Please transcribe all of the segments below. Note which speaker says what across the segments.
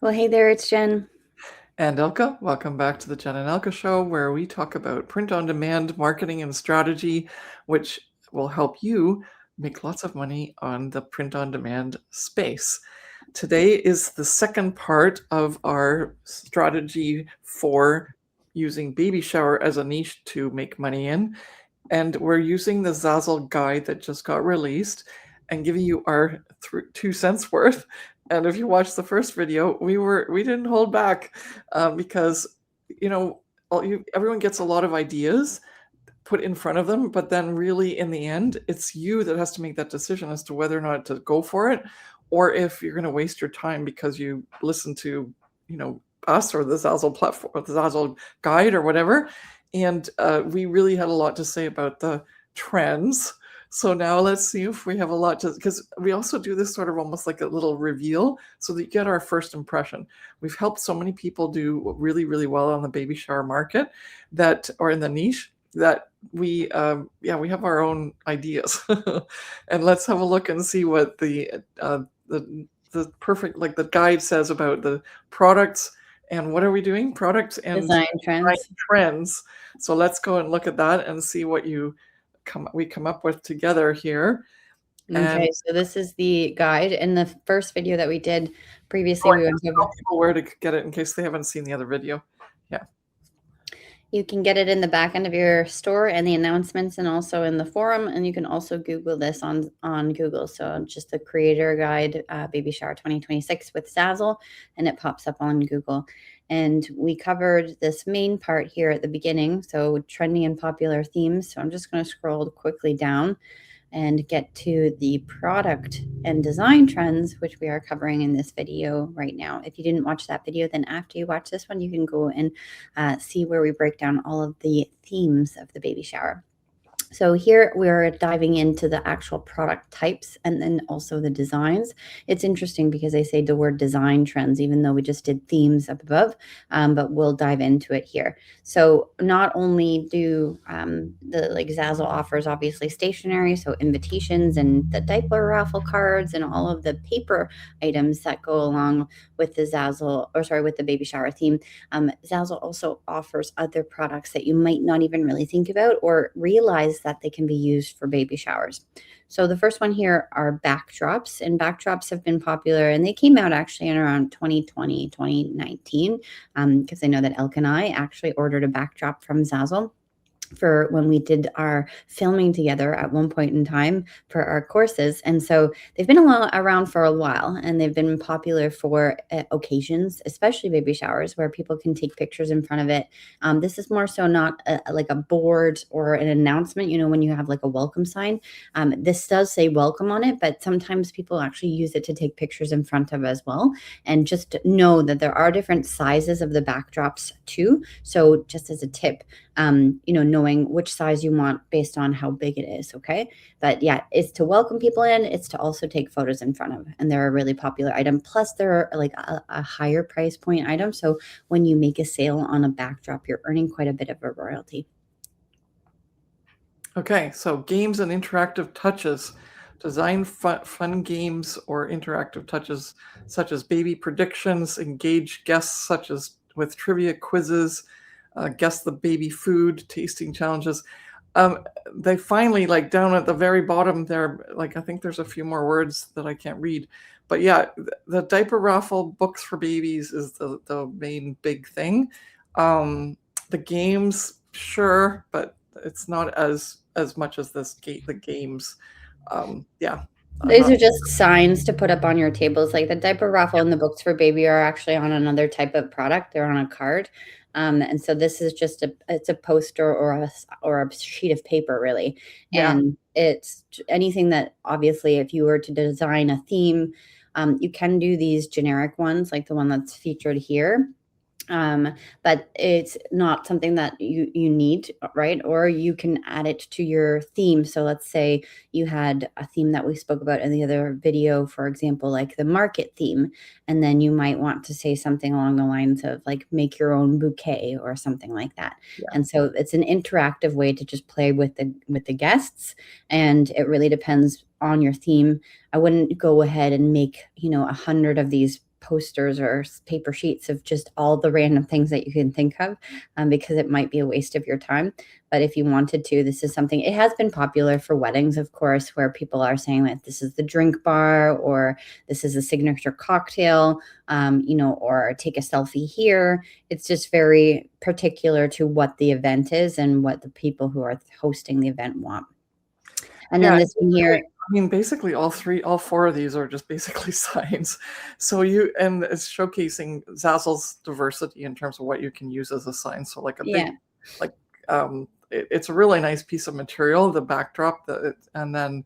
Speaker 1: Well, hey there, it's Jen.
Speaker 2: And Elke, welcome back to the Jen and Elke Show, where we talk about print-on-demand marketing and strategy, which will help you make lots of money on the print-on-demand space. Today is the second part of our strategy for using baby shower as a niche to make money in. And we're using the Zazzle guide that just got released and giving you our 2 cents worth. And if you watch the first video, we didn't hold back because everyone gets a lot of ideas put in front of them, but then really in the end, it's you that has to make that decision as to whether or not to go for it, or if you're going to waste your time because you listen to us or the Zazzle platform, or the Zazzle guide or whatever. And we really had a lot to say about the trends. So now let's see if we have a lot to, because we also do this sort of almost like a little reveal so that you get our first impression. We've helped so many people do really, really well on the baby shower market or in the niche that we have our own ideas. And let's have a look and see what the perfect, like the guide says about the products. And what are we doing? Products and
Speaker 1: Design trends.
Speaker 2: trends. So let's go and look at that and see what we come up with together here.
Speaker 1: Okay, so this is the guide. In the first video that we did previously, we went over
Speaker 2: where to get it in case they haven't seen the other video. Yeah.
Speaker 1: You can get it in the back end of your store and the announcements and also in the forum. And you can also Google this on Google. So just the creator guide, Baby Shower 2026 with Zazzle, and it pops up on Google. And we covered this main part here at the beginning. So trending and popular themes. So I'm just going to scroll quickly down and get to the product and design trends, which we are covering in this video right now. If you didn't watch that video, then after you watch this one, you can go and see where we break down all of the themes of the baby shower. So here we're diving into the actual product types and then also the designs. It's interesting because they say the word design trends, even though we just did themes up above, but we'll dive into it here. So not only do the Zazzle offers obviously stationery, so invitations and the diaper raffle cards and all of the paper items that go along with the with the baby shower theme. Zazzle also offers other products that you might not even really think about or realize that they can be used for baby showers. So the first one here are backdrops, and backdrops have been popular, and they came out actually in around 2020, 2019, because I know that Elke and I actually ordered a backdrop from Zazzle for when we did our filming together at one point in time for our courses. And so they've been around for a while, and they've been popular for occasions, especially baby showers, where people can take pictures in front of it. This is more so not like a board or an announcement, when you have like a welcome sign. This does say welcome on it, but sometimes people actually use it to take pictures in front of as well. And just know that there are different sizes of the backdrops too. So just as a tip, knowing which size you want based on how big it is. Okay. But yeah, it's to welcome people in. It's to also take photos in front of, and they're a really popular item. Plus they're like a higher price point item. So when you make a sale on a backdrop, you're earning quite a bit of a royalty.
Speaker 2: Okay. So games and interactive touches. Design fun games or interactive touches such as baby predictions, engage guests such as with trivia quizzes, guess the baby food, tasting challenges. They finally, like down at the very bottom there, like I think there's a few more words that I can't read. But yeah, the diaper raffle books for babies is the main big thing. The games, sure, but it's not as much as the games. Yeah.
Speaker 1: These are just signs to put up on your tables. Like the diaper raffle and the books for baby are actually on another type of product. They're on a card. And so this is just it's a poster or a sheet of paper, really.
Speaker 2: Yeah.
Speaker 1: And it's anything that obviously if you were to design a theme, you can do these generic ones like the one that's featured here. But it's not something that you need, right? Or you can add it to your theme. So let's say you had a theme that we spoke about in the other video, for example, like the market theme, and then you might want to say something along the lines of like make your own bouquet or something like that.
Speaker 2: Yeah.
Speaker 1: And so it's an interactive way to just play with the guests, and it really depends on your theme. I wouldn't go ahead and make 100 of these posters or paper sheets of just all the random things that you can think of, because it might be a waste of your time. But if you wanted to, this is something, it has been popular for weddings, of course, where people are saying that this is the drink bar, or this is a signature cocktail, or take a selfie here. It's just very particular to what the event is and what the people who are hosting the event want. And then this one here.
Speaker 2: I mean, basically all four of these are just basically signs. So and it's showcasing Zazzle's diversity in terms of what you can use as a sign. So like a big, like, it's a really nice piece of material, the backdrop, and then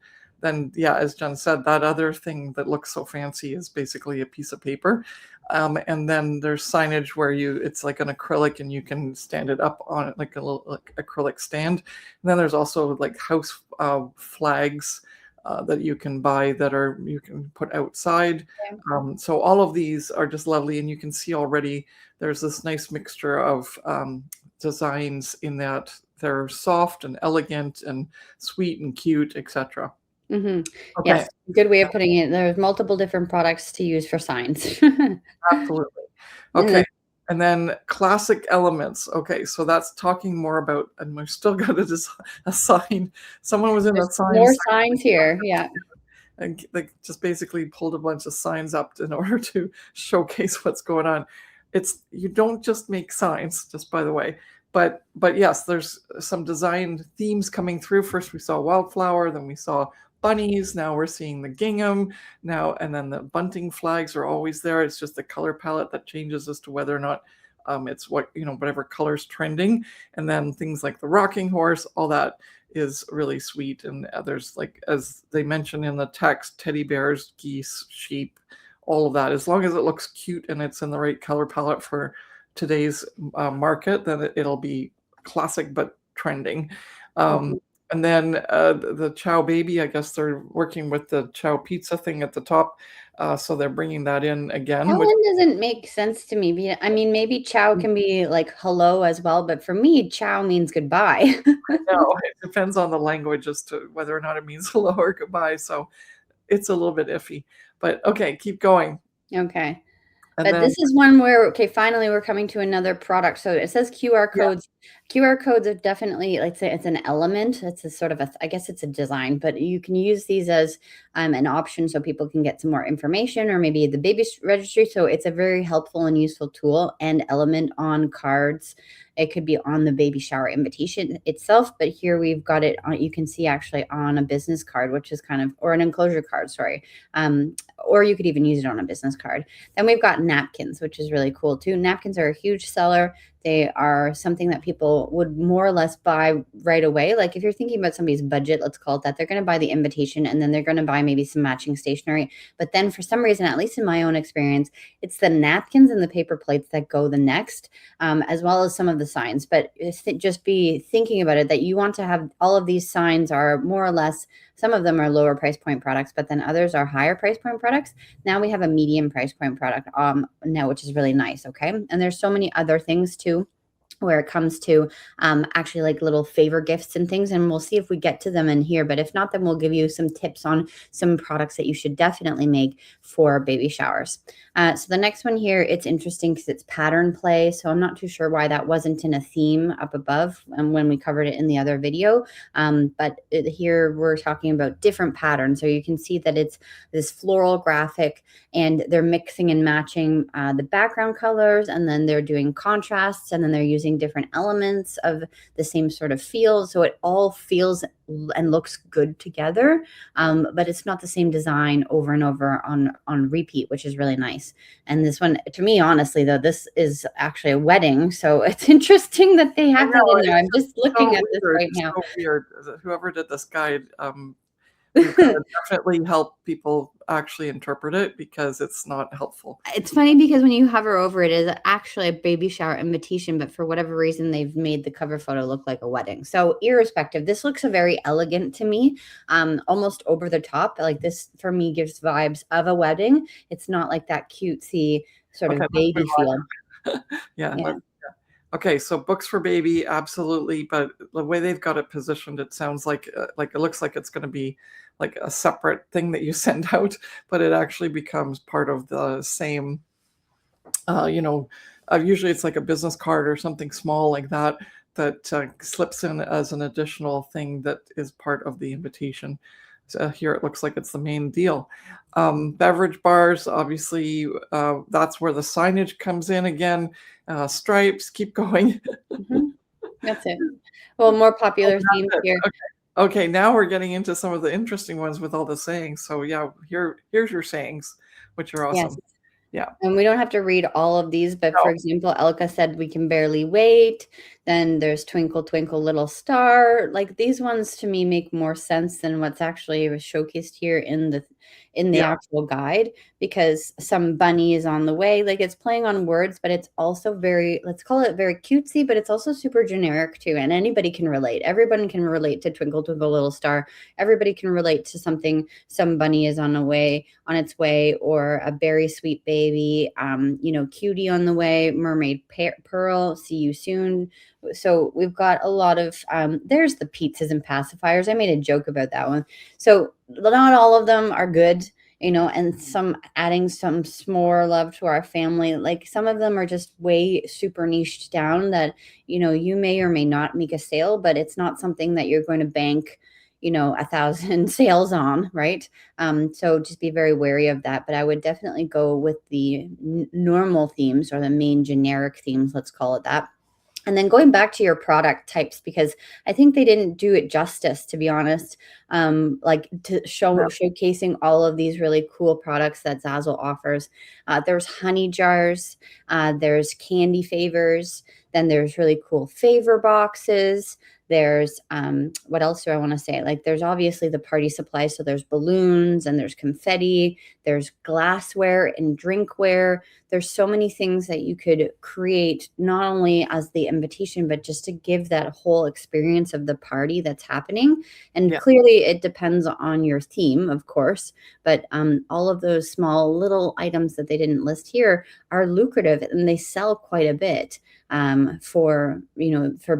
Speaker 2: yeah, as Jen said, that other thing that looks so fancy is basically a piece of paper. And then there's signage where it's like an acrylic and you can stand it up on it like a little acrylic stand. And then there's also like house flags that you can buy you can put outside. So all of these are just lovely, and you can see already there's this nice mixture of designs in that they're soft and elegant and sweet and cute, etc.
Speaker 1: Mm-hmm.
Speaker 2: Okay.
Speaker 1: Yes, good way of putting it. There's multiple different products to use for signs.
Speaker 2: Absolutely. Okay. And then classic elements. Okay, so that's talking more about, and we've still got a sign. Someone was in the sign.
Speaker 1: More signs here, yeah.
Speaker 2: And they just basically pulled a bunch of signs up in order to showcase what's going on. You don't just make signs, just by the way. But yes, there's some design themes coming through. First we saw wildflower, then we saw bunnies, now we're seeing the gingham now, and then the bunting flags are always there. It's just the color palette that changes as to whether or not it's whatever color's trending. And then things like the rocking horse, all that is really sweet. And there's, like, as they mention in the text, teddy bears, geese, sheep, all of that. As long as it looks cute and it's in the right color palette for today's market, then it'll be classic but trending. And then the Chow Baby, I guess they're working with the Chow Pizza thing at the top. So they're bringing that in again.
Speaker 1: That one doesn't make sense to me. I mean, maybe Chow can be like hello as well, but for me, Chow means goodbye.
Speaker 2: I know, it depends on the language as to whether or not it means hello or goodbye. So it's a little bit iffy. But okay, keep going.
Speaker 1: Okay. But this is one where, okay, finally we're coming to another product. So it says QR codes. Yeah. QR codes are definitely, like, say, it's an element. It's a sort of I guess it's a design, but you can use these as an option so people can get some more information, or maybe the baby registry. So it's a very helpful and useful tool and element on cards. It could be on the baby shower invitation itself, but here we've got it on, you can see actually on a business card, which is kind of, or an enclosure card, sorry. Or you could even use it on a business card. Then we've got napkins, which is really cool too. Napkins are a huge seller. They are something that people would more or less buy right away. Like if you're thinking about somebody's budget, let's call it that, they're going to buy the invitation and then they're going to buy maybe some matching stationery. But then for some reason, at least in my own experience, it's the napkins and the paper plates that go the next, as well as some of the signs. But just be thinking about it, that you want to have all of these signs are more or less, some of them are lower price point products, but then others are higher price point products. Now we have a medium price point product now, which is really nice. Okay. And there's so many other things too, where it comes to actually like little favor gifts and things. And we'll see if we get to them in here. But if not, then we'll give you some tips on some products that you should definitely make for baby showers. So the next one here, it's interesting because it's pattern play. So I'm not too sure why that wasn't in a theme up above when we covered it in the other video. But here we're talking about different patterns. So you can see that it's this floral graphic, and they're mixing and matching the background colors, and then they're doing contrasts, and then they're using different elements of the same sort of feel. So it all feels and looks good together, but it's not the same design over and over on repeat, which is really nice. And this one, to me, honestly, though, this is actually a wedding, so it's interesting that they have that in there. I'm just looking at this right now.
Speaker 2: So weird. Whoever did this guide, we've got to definitely help people actually interpret it, because it's not helpful.
Speaker 1: It's funny because when you hover over it, is actually a baby shower invitation, but for whatever reason, they've made the cover photo look like a wedding. So irrespective, this looks very elegant to me, almost over the top. Like this, for me, gives vibes of a wedding. It's not like that cutesy sort of baby feel.
Speaker 2: Yeah. Okay, so books for baby, absolutely. But the way they've got it positioned, it sounds like it looks like it's going to be like a separate thing that you send out, but it actually becomes part of the same, you know, usually it's like a business card or something small like that that slips in as an additional thing that is part of the invitation. So here it looks like it's the main deal. Beverage bars, obviously, that's where the signage comes in again. Stripes, keep going.
Speaker 1: Mhm. That's it. Well, more
Speaker 2: Oh,
Speaker 1: popular themes
Speaker 2: that's it.
Speaker 1: here.
Speaker 2: Okay. Okay, now we're getting into some of the interesting ones with all the sayings. So yeah, here's your sayings, which are
Speaker 1: Yes.
Speaker 2: awesome. Yeah.
Speaker 1: And we don't have to read all of these, but for
Speaker 2: No.
Speaker 1: example, Elka said we can barely wait. Then there's Twinkle Twinkle Little Star. Like these ones to me make more sense than what's actually showcased here in the
Speaker 2: Yeah.
Speaker 1: actual guide, because some bunny is on the way. Like it's playing on words, but it's also very, let's call it very cutesy, but it's also super generic too. And anybody can relate. Everyone can relate to Twinkle Twinkle Little Star. Everybody can relate to something, some bunny is on its way, or a berry sweet baby, cutie on the way, mermaid pearl, see you soon. So we've got a lot of, there's the pizzas and pacifiers. I made a joke about that one. So not all of them are good, and some adding some more love to our family. Like some of them are just way super niched down that, you may or may not make a sale, but it's not something that you're going to bank 1,000 sales on, right? So just be very wary of that. But I would definitely go with the normal themes, or the main generic themes, let's call it that. And then going back to your product types, because I think they didn't do it justice, to be honest, like to showcasing all of these really cool products that Zazzle offers. There's honey jars, there's candy favors, then there's really cool favor boxes. There's what else do I want to say? Like there's obviously the party supply. So there's balloons and there's confetti, there's glassware and drinkware. There's so many things that you could create, not only as the invitation, but just to give that whole experience of the party that's happening. And
Speaker 2: Yeah.
Speaker 1: clearly it depends on your theme, of course, but all of those small little items that they didn't list here are lucrative, and they sell quite a bit, for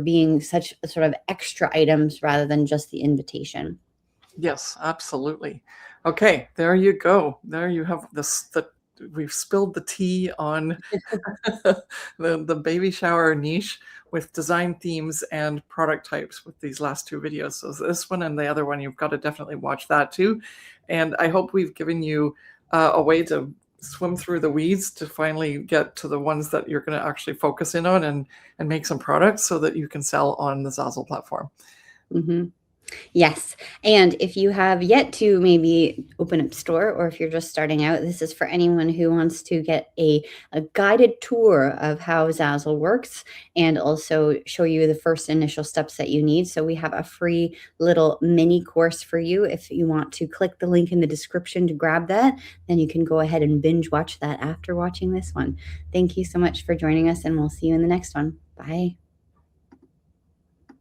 Speaker 1: being such sort of extra items rather than just the invitation.
Speaker 2: Yes, absolutely. Okay, there you go. There you have we've spilled the tea on the baby shower niche with design themes and product types with these last two videos. So this one and the other one, you've got to definitely watch that too. And I hope we've given you a way to swim through the weeds to finally get to the ones that you're going to actually focus in on and make some products so that you can sell on the Zazzle platform.
Speaker 1: Mm-hmm. Yes. And if you have yet to maybe open up store, or if you're just starting out, this is for anyone who wants to get a guided tour of how Zazzle works, and also show you the first initial steps that you need. So we have a free little mini course for you. If you want to click the link in the description to grab that, then you can go ahead and binge watch that after watching this one. Thank you so much for joining us, and we'll see you in the next one. Bye.